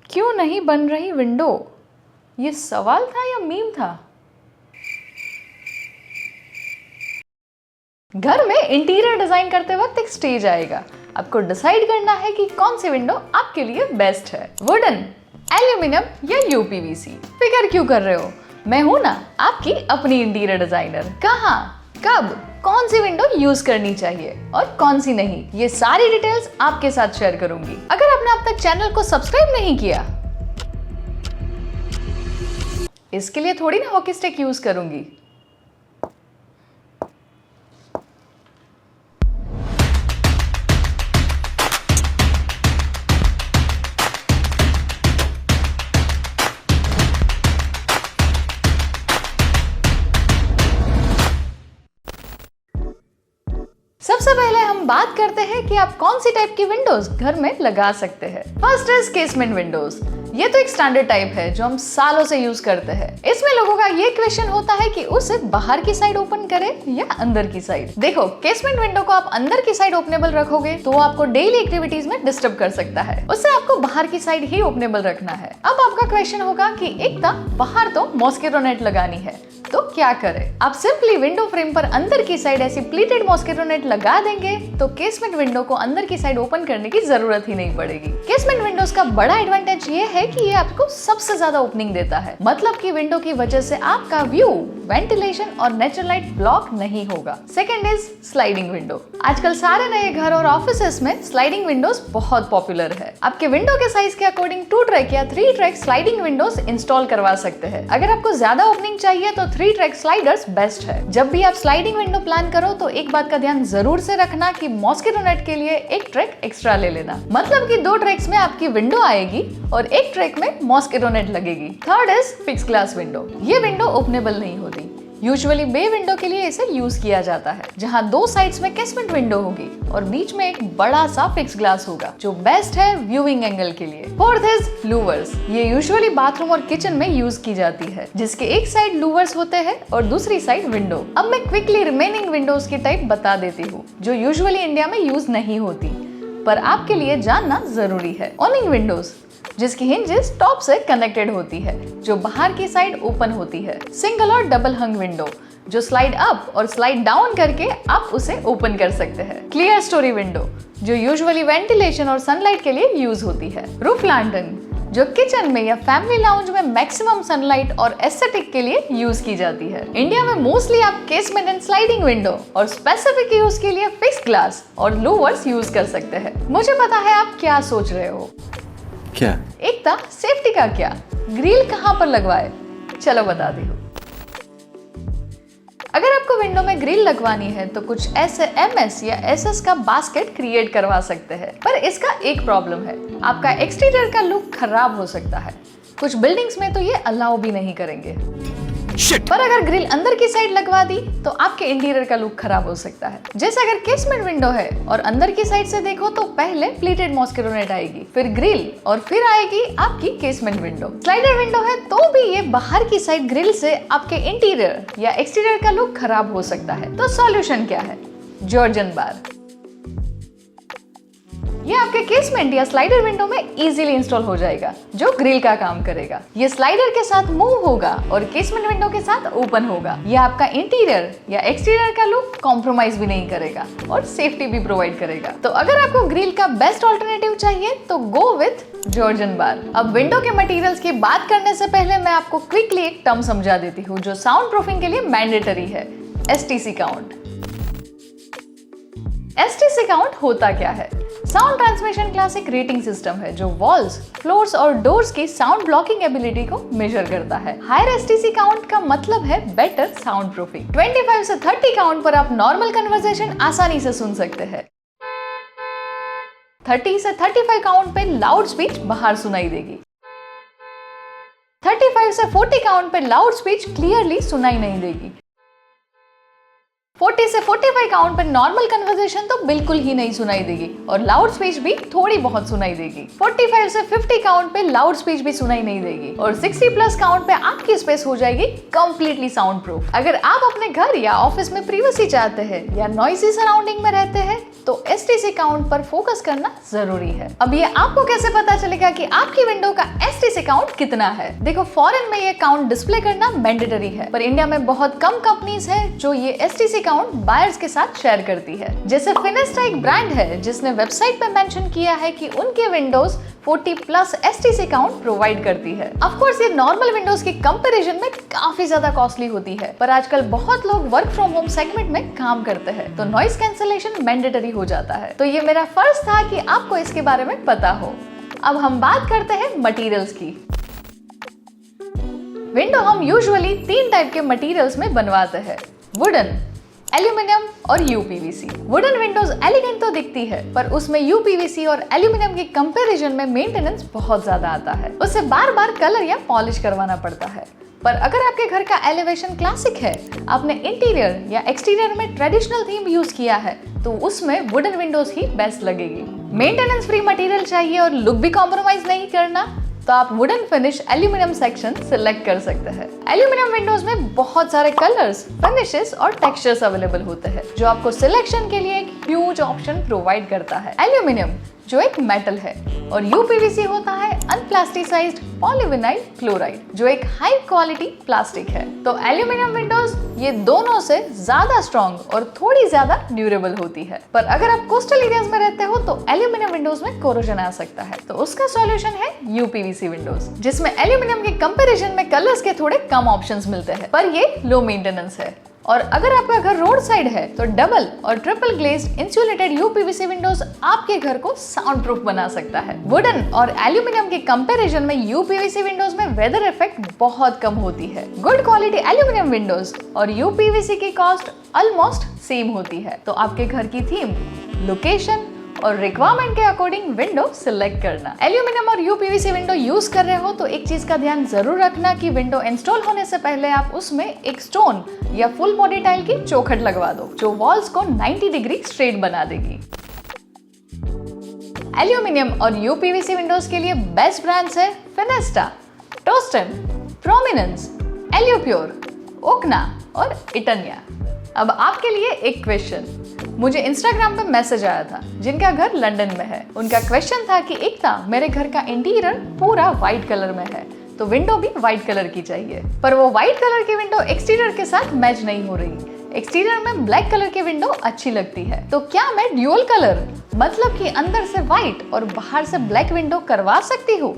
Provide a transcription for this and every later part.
क्यों नहीं बन रही विंडो? ये सवाल था या मीम था? घर में इंटीरियर डिजाइन करते वक्त एक स्टेज आएगा। आपको डिसाइड करना है कि कौन सी विंडो आपके लिए बेस्ट है, वुडन, एल्यूमिनियम या यूपीवीसी। फिक्र क्यों कर रहे हो, मैं हूं ना आपकी अपनी इंटीरियर डिजाइनर। कहाँ, कब, कौन सी विंडो यूज करनी चाहिए और कौन सी नहीं, ये सारी डिटेल्स आपके साथ शेयर करूंगी। अगर आपने अब तक चैनल को सब्सक्राइब नहीं किया, इसके लिए थोड़ी ना हॉकी स्टिक यूज करूंगी। सबसे पहले हम बात करते हैं कि आप कौन सी टाइप की विंडोज घर में लगा सकते हैं। First is casement Windows. ये तो एक स्टैंडर्ड टाइप है जो हम सालों से यूज करते हैं। इसमें लोगों का ये क्वेश्चन होता है कि उसे बाहर की साइड ओपन करें या अंदर की साइड। देखो, केसमेंट विंडो को आप अंदर की साइड ओपनेबल रखोगे तो वो आपको डेली एक्टिविटीज में डिस्टर्ब कर सकता है। उससे आपको बाहर की साइड ही ओपनेबल रखना है। अब आपका क्वेश्चन होगा कि एकदम बाहर तो मॉस्किटो नेट लगानी है, तो क्या करें? आप सिंपली विंडो फ्रेम पर अंदर की साइड ऐसी प्लीटेड मॉस्किटो नेट लगा देंगे तो केसमेंट विंडो को अंदर की साइड ओपन करने की जरूरत ही नहीं पड़ेगी। केसमेंट विंडोज का बड़ा एडवांटेज ये है कि ये आपको सबसे ज्यादा ओपनिंग देता है, मतलब कि विंडो की वजह से आपका व्यू, वेंटिलेशन और नेचुरल लाइट ब्लॉक नहीं होगा। Second is sliding window. आजकल सारे नए घर और ऑफिसेस में स्लाइडिंग विंडोज बहुत पॉपुलर है। आपके विंडो के साइज के अकॉर्डिंग 2 ट्रैक या 3 ट्रैक स्लाइडिंग विंडोज इंस्टॉल करवा सकते हैं। अगर आपको ज्यादा ओपनिंग चाहिए तो 3 ट्रैक स्लाइडर्स बेस्ट है। जब भी आप स्लाइडिंग विंडो प्लान करो तो एक बात का ध्यान जरूर से रखना कि मॉस्किटो नेट के लिए एक ट्रैक एक्स्ट्रा ले लेना, मतलब कि 2 ट्रैक्स में आपकी विंडो आएगी और एक ट्रैक में मॉस्किटो नेट लगेगी। Third is fix glass window. ये विंडो ओपनेबल नहीं होती। यूजुअली बे विंडो के लिए इसे यूज किया जाता है, जहां 2 साइड्स में केसमेंट विंडो होगी और बीच में एक बड़ा सा फिक्स ग्लास होगा जो बेस्ट है व्यूइंग एंगल के लिए। Fourth is louvres. ये यूजुअली बाथरूम और किचन में यूज की जाती है, जिसके एक साइड लूवर्स होते हैं और दूसरी साइड विंडो। अब मैं क्विकली रिमेनिंग विंडोज की टाइप बता देती हूँ जो यूजुअली इंडिया में यूज नहीं होती पर आपके लिए जानना जरूरी है। ऑनिंग विंडोज, जिसकी हिंजेस टॉप से कनेक्टेड होती है, जो बाहर की साइड ओपन होती है। सिंगल और डबल हंग विंडो, जो स्लाइड अप और स्लाइड डाउन करके आप उसे ओपन कर सकते हैं। क्लियर स्टोरी विंडो, जो यूजुअली वेंटिलेशन और सनलाइट के लिए यूज होती है। रूफ लैंटर्न, जो किचन में या फैमिली लाउंज में मैक्सिमम सनलाइट और एस्थेटिक के लिए यूज की जाती है। इंडिया में मोस्टली आप केसमेंट एंड स्लाइडिंग विंडो और स्पेसिफिक यूज के लिए फिक्स ग्लास और लूवर्स यूज कर सकते हैं। मुझे पता है आप क्या सोच रहे हो, क्या? एक था सेफ्टी का क्या, ग्रिल कहां पर लगवाए? चलो बताती हूँ। अगर आपको विंडो में ग्रिल लगवानी है तो कुछ ऐसे MS या SS का बास्केट क्रिएट करवा सकते हैं, पर इसका एक प्रॉब्लम है, आपका एक्सटीरियर का लुक खराब हो सकता है। कुछ बिल्डिंग्स में तो ये अलाउ भी नहीं करेंगे। पर अगर ग्रिल अंदर की साइड लगवा दी तो आपके इंटीरियर का लुक खराब हो सकता है। जैसे अगर केसमेंट विंडो है और अंदर की साइड से देखो तो पहले प्लीटेड मॉस्किटो नेट आएगी, फिर ग्रिल और फिर आएगी आपकी केसमेंट विंडो। स्लाइडर विंडो है तो भी ये बाहर की साइड ग्रिल से आपके इंटीरियर या एक्सटीरियर का लुक खराब हो सकता है। तो सॉल्यूशन क्या है? जॉर्जन बार। ये आपके केसमेंट या स्लाइडर विंडो में इजीली इंस्टॉल हो जाएगा, जो ग्रिल का काम करेगा। ये स्लाइडर के साथ मूव होगा और केसमेंट विंडो के साथ ओपन होगा। ये आपका इंटीरियर या एक्सटीरियर का लुक कॉम्प्रोमाइज भी नहीं करेगा और सेफ्टी भी प्रोवाइड करेगा। तो अगर आपको ग्रिल का बेस्ट ऑल्टरनेटिव चाहिए तो गो विथ जॉर्जन बार। अब विंडो के मटेरियल्स की बात करने से पहले मैं आपको क्विकली एक टर्म समझा देती हूँ जो साउंड प्रूफिंग के लिए मैंडेटरी है, STC काउंट। STC काउंट होता क्या है? साउंड ट्रांसमिशन क्लास एक रेटिंग सिस्टम है जो वॉल्स, फ्लोर्स और डोर्स की साउंड ब्लॉकिंग एबिलिटी को मेजर करता है। हायर STC काउंट का मतलब है बेटर साउंड प्रूफिंग। 25 से 30 काउंट पर आप नॉर्मल कन्वर्सेशन आसानी से सुन सकते हैं। 30 से 35 काउंट पे लाउड स्पीच बाहर सुनाई देगी। 35 से 40 काउंट पे लाउड स्पीच क्लियरली सुनाई नहीं देगी। 40 से 45 काउंट पे नॉर्मल कन्वर्सेशन तो बिल्कुल ही नहीं सुनाई देगी और लाउड स्पीच भी थोड़ी बहुत सुनाई देगी। 45 से 50 काउंट पे लाउड स्पीच भी सुनाई नहीं देगी और 60 प्लस काउंट पे आपकी स्पेस हो जाएगी कंप्लीटली साउंड प्रूफ। अगर आप अपने घर या ऑफिस में प्रिवेसी चाहते हैं या नॉइजी सराउंडिंग में रहते हैं तो STC काउंट पर फोकस करना जरूरी है। अब ये आपको कैसे पता चलेगा कि आपकी विंडो का STC काउंट कितना है? देखो, फॉरेन में ये काउंट डिस्प्ले करना मैंडेटरी है, पर इंडिया में बहुत कम कंपनीज है जो ये STC काउंट बायर्स के साथ शेयर करती है। जैसे फिनेस्टा एक ब्रांड है जिसने वेबसाइट पे मेंशन किया है कि उनके Windows 40 plus STC count provide करती है। ऑफ कोर्स ये नॉर्मल विंडोज के कंपैरिजन में काफी ज्यादा कॉस्टली होती है, पर आजकल बहुत लोग वर्क फ्रॉम होम सेगमेंट में काम करते हैं तो नॉइस कैंसलेशन मैंडेटरी हो जाता है। तो ये मेरा फर्ज था कि आपको इसके बारे में पता हो। अब हम बात करते हैं मटेरियल्स की। विंडो हम यूजुअली 3 टाइप के मटेरियल्स में बनवाते हैं, वुडन, एल्यूमिनियम और यूपीवीसी। वुडन विंडोज एलिगेंट तो दिखती है, पर उसमें यूपीवीसी और एल्यूमिनियम के कंपैरिजन में मेंटेनेंस बहुत ज्यादा आता है। उससे बार बार कलर या पॉलिश करवाना पड़ता है। पर अगर आपके घर का एलिवेशन क्लासिक है, आपने इंटीरियर या एक्सटीरियर में ट्रेडिशनल थीम यूज किया है, तो उसमें वुडन विंडोज ही बेस्ट लगेगी। मेंटेनेंस फ्री मटेरियल चाहिए और लुक भी कॉम्प्रोमाइज नहीं करना, तो आप wooden finish aluminium section select कर सकते हैं। एल्यूमिनियम विंडोज में बहुत सारे कलर्स, फिनिशेस और टेक्सचर्स अवेलेबल होते हैं, जो आपको सिलेक्शन के लिए एक ह्यूज ऑप्शन प्रोवाइड करता है। एल्यूमिनियम जो एक मेटल है और यूपीवीसी होता है अनप्लास्टिसाइज्ड पॉलीविनाइल क्लोराइड, जो एक हाई क्वालिटी प्लास्टिक है। तो एल्यूमिनियम विंडोज ये दोनों से ज्यादा स्ट्रॉन्ग और थोड़ी ज्यादा ड्यूरेबल होती है। पर अगर आप कोस्टल एरियाज में रहते हो तो एल्यूमिनियम विंडोज में कोरोजन आ सकता है, तो उसका सॉल्यूशन है यूपीवीसी विंडोज, जिसमें एल्यूमिनियम के कंपैरिजन में कलर्स के थोड़े कम ऑप्शंस मिलते हैं, पर ये लो मेंटेनेंस है। और अगर आपका घर रोड साइड है तो डबल और triple glazed insulated UPVC Windows आपके घर को साउंड प्रूफ बना सकता है। वुडन और एल्यूमिनियम के कंपैरिजन में यूपीवीसी विंडोज में वेदर इफेक्ट बहुत कम होती है। गुड क्वालिटी एल्यूमिनियम विंडोज और यूपीवीसी की कॉस्ट ऑलमोस्ट सेम होती है। तो आपके घर की थीम, लोकेशन और रिक्वायरमेंट के अकॉर्डिंग विंडो सिलेक्ट करना। एल्यूमिनियम और यूपीवीसी विंडो यूज कर रहे हो तो एक चीज का ध्यान जरूर रखना कि विंडो इंस्टॉल होने से पहले आप उसमें एक स्टोन या फुल बॉडी टाइल की चौखट लगवा दो, जो वॉल्स को 90 डिग्री स्ट्रेट बना देगी। एल्यूमिनियम और यूपीवीसी विंडोज के लिए बेस्ट ब्रांड्स है फिनेस्टा, टोस्टन, प्रोमिनेंस, एल्यूप्योर, ओकना और इटनिया। अब आपके लिए एक क्वेश्चन, मुझे इंस्टाग्राम पे मैसेज आया था जिनका घर लंदन में है। उनका क्वेश्चन था कि एकता, मेरे घर का इंटीरियर पूरा व्हाइट कलर में है तो विंडो भी व्हाइट कलर की चाहिए, पर वो व्हाइट कलर की विंडो एक्सटीरियर के साथ मैच नहीं हो रही। एक्सटीरियर में ब्लैक कलर की विंडो अच्छी लगती है, तो क्या मैं ड्यूअल कलर मतलब कि अंदर से व्हाइट और बाहर से ब्लैक विंडो करवा सकती हूँ?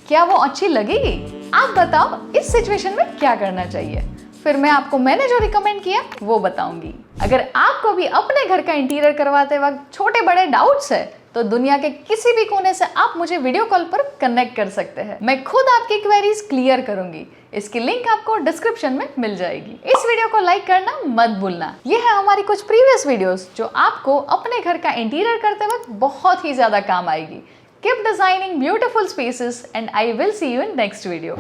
क्या वो अच्छी लगेगी? आप बताओ इस सिचुएशन में क्या करना चाहिए? फिर मैंने जो रिकमेंड किया वो बताऊंगी। अगर आपको भी अपने घर का इंटीरियर करवाते वक्त छोटे बड़े डाउट्स है तो दुनिया के किसी भी कोने से आप मुझे वीडियो कॉल पर कनेक्ट कर सकते हैं। मैं खुद आपकी क्वेरीज क्लियर करूंगी। इसकी लिंक आपको डिस्क्रिप्शन में मिल जाएगी। इस वीडियो को लाइक करना मत भूलना। ये है हमारी कुछ प्रीवियस वीडियोस जो आपको अपने घर का इंटीरियर करते वक्त बहुत ही ज्यादा काम आएगी। Keep designing beautiful spaces and I will see you in next video.